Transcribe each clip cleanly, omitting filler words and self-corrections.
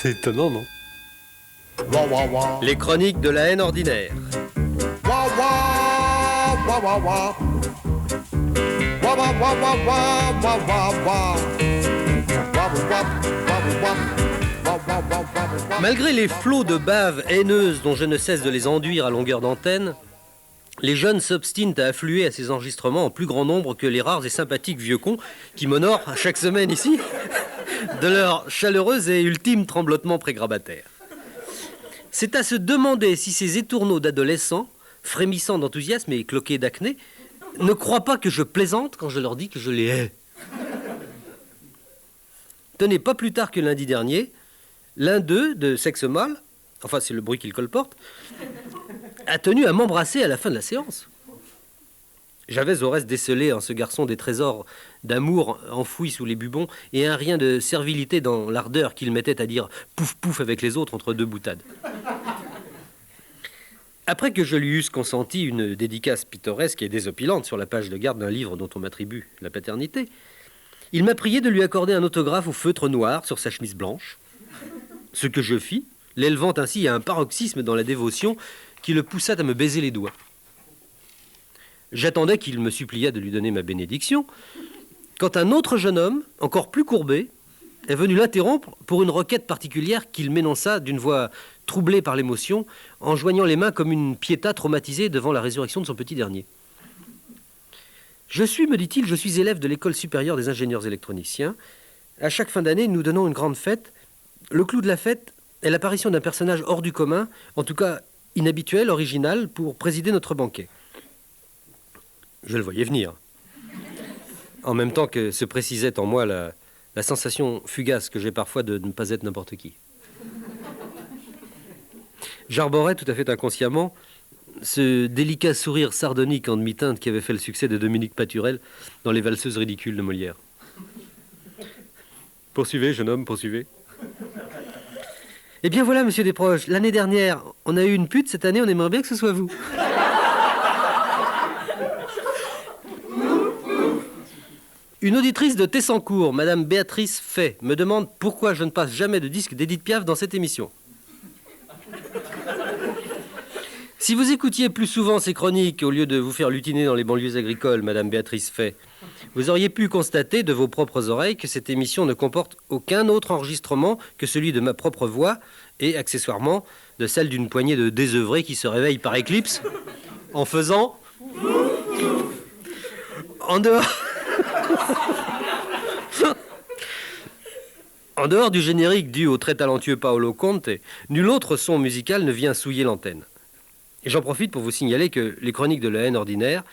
C'est étonnant, non? Wah, wah, wah. Les chroniques de la haine ordinaire. Wah, wah, wah, wah, wah. Wah, wah, wah, wah, wah, wah, wah, wah. Wah, wah, wah, wah, wah. Wah, wah, wah, wah, wah. Malgré les flots de bave haineuses dont je ne cesse de les enduire à longueur d'antenne, les jeunes s'obstinent à affluer à ces enregistrements en plus grand nombre que les rares et sympathiques vieux cons qui m'honorent chaque semaine ici de leur chaleureux et ultime tremblotement prégrabataire. C'est à se demander si ces étourneaux d'adolescents, frémissant d'enthousiasme et cloqués d'acné, ne croient pas que je plaisante quand je leur dis que je les hais. Tenez, pas plus tard que lundi dernier, l'un d'eux, de sexe mâle, enfin c'est le bruit qu'il colporte, a tenu à m'embrasser à la fin de la séance. J'avais au reste décelé en ce garçon des trésors d'amour enfouis sous les bubons et un rien de servilité dans l'ardeur qu'il mettait à dire pouf pouf avec les autres entre deux boutades. Après que je lui eusse consenti une dédicace pittoresque et désopilante sur la page de garde d'un livre dont on m'attribue la paternité, il m'a prié de lui accorder un autographe au feutre noir sur sa chemise blanche, ce que je fis, l'élevant ainsi à un paroxysme dans la dévotion qui le poussa à me baiser les doigts. J'attendais qu'il me suppliât de lui donner ma bénédiction, quand un autre jeune homme, encore plus courbé, est venu l'interrompre pour une requête particulière qu'il m'énonça d'une voix troublée par l'émotion, en joignant les mains comme une piéta traumatisée devant la résurrection de son petit dernier. Je suis, me dit-il, je suis élève de l'école supérieure des ingénieurs électroniciens. À chaque fin d'année, nous donnons une grande fête. Le clou de la fête est l'apparition d'un personnage hors du commun, en tout cas inhabituel, original, pour présider notre banquet. Je le voyais venir. En même temps que se précisait en moi la sensation fugace que j'ai parfois de ne pas être n'importe qui. J'arborais tout à fait inconsciemment ce délicat sourire sardonique en demi-teinte qui avait fait le succès de Dominique Paturel dans Les valseuses ridicules de Molière. Poursuivez, jeune homme, poursuivez. Eh bien voilà, monsieur Desproges, l'année dernière, on a eu une pute, cette année, on aimerait bien que ce soit vous. Une auditrice de Tessancourt, madame Béatrice Fay, me demande pourquoi je ne passe jamais de disque d'Édith Piaf dans cette émission. Si vous écoutiez plus souvent ces chroniques au lieu de vous faire lutiner dans les banlieues agricoles, madame Béatrice Fay, vous auriez pu constater de vos propres oreilles que cette émission ne comporte aucun autre enregistrement que celui de ma propre voix et, accessoirement, de celle d'une poignée de désœuvrés qui se réveillent par éclipse en faisant... En dehors du générique dû au très talentueux Paolo Conte, nul autre son musical ne vient souiller l'antenne. Et j'en profite pour vous signaler que les chroniques de la haine ordinaire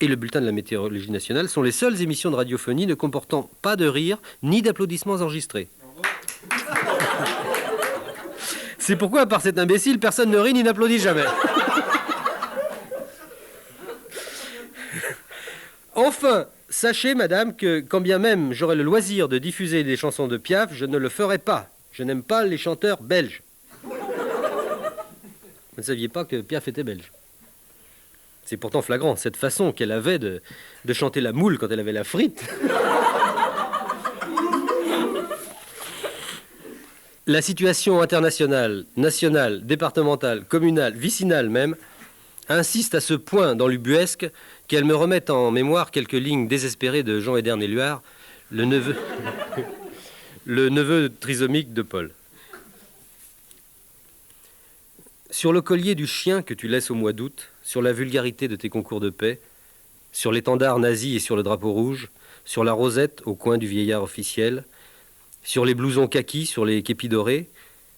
et le bulletin de la météorologie nationale sont les seules émissions de radiophonie ne comportant pas de rire ni d'applaudissements enregistrés. C'est pourquoi, par cet imbécile, personne ne rit ni n'applaudit jamais. Enfin, sachez, madame, que quand bien même j'aurais le loisir de diffuser des chansons de Piaf, je ne le ferai pas. Je n'aime pas les chanteurs belges. Vous ne saviez pas que Piaf était belge. C'est pourtant flagrant, cette façon qu'elle avait de chanter la moule quand elle avait la frite. La situation internationale, nationale, départementale, communale, vicinale même, insiste à ce point dans l'ubuesque qu'elle me remette en mémoire quelques lignes désespérées de Jean Héderne Éluard, le neveu trisomique de Paul. Sur le collier du chien que tu laisses au mois d'août, sur la vulgarité de tes concours de paix, sur l'étendard nazi et sur le drapeau rouge, sur la rosette au coin du vieillard officiel, sur les blousons kaki, sur les képis dorés,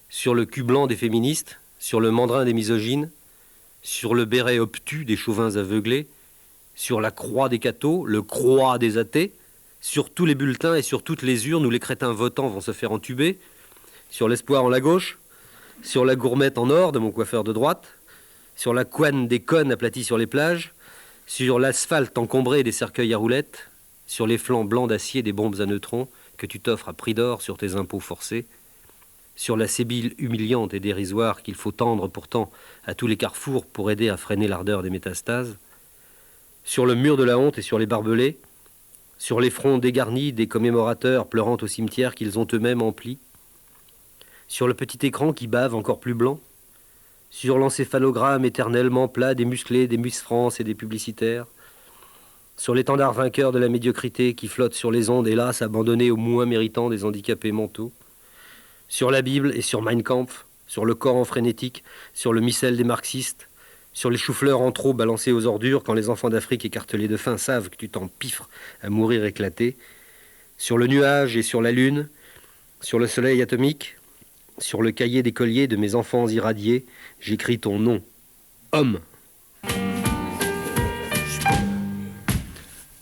sur le cul blanc des féministes, sur le mandrin des misogynes, sur le béret obtus des chauvins aveuglés, sur la croix des cathos, le croix des athées, sur tous les bulletins et sur toutes les urnes où les crétins votants vont se faire entuber, sur l'espoir en la gauche, sur la gourmette en or de mon coiffeur de droite, sur la couenne des connes aplaties sur les plages, sur l'asphalte encombré des cercueils à roulettes, sur les flancs blancs d'acier des bombes à neutrons que tu t'offres à prix d'or sur tes impôts forcés, sur la sébile humiliante et dérisoire qu'il faut tendre pourtant à tous les carrefours pour aider à freiner l'ardeur des métastases, sur le mur de la honte et sur les barbelés, sur les fronts dégarnis des commémorateurs pleurant au cimetière qu'ils ont eux-mêmes emplis, sur le petit écran qui bave encore plus blanc, sur l'encéphalogramme éternellement plat des musclés, des Miss France et des publicitaires, sur l'étendard vainqueur de la médiocrité qui flotte sur les ondes, hélas, abandonné aux moins méritants des handicapés mentaux, sur la Bible et sur Mein Kampf, sur le Coran frénétique, sur le missel des marxistes, sur les choux-fleurs en trop balancés aux ordures quand les enfants d'Afrique écartelés de faim savent que tu t'empiffres à mourir éclaté, sur le nuage et sur la lune, sur le soleil atomique, sur le cahier d'écolier de mes enfants irradiés, j'écris ton nom, homme.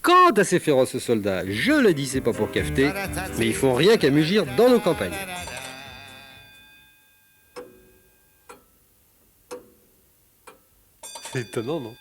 Quant à ces féroces soldats, je le dis, c'est pas pour cafeter, mais ils font rien qu'à mugir dans nos campagnes. C'est étonnant, non ?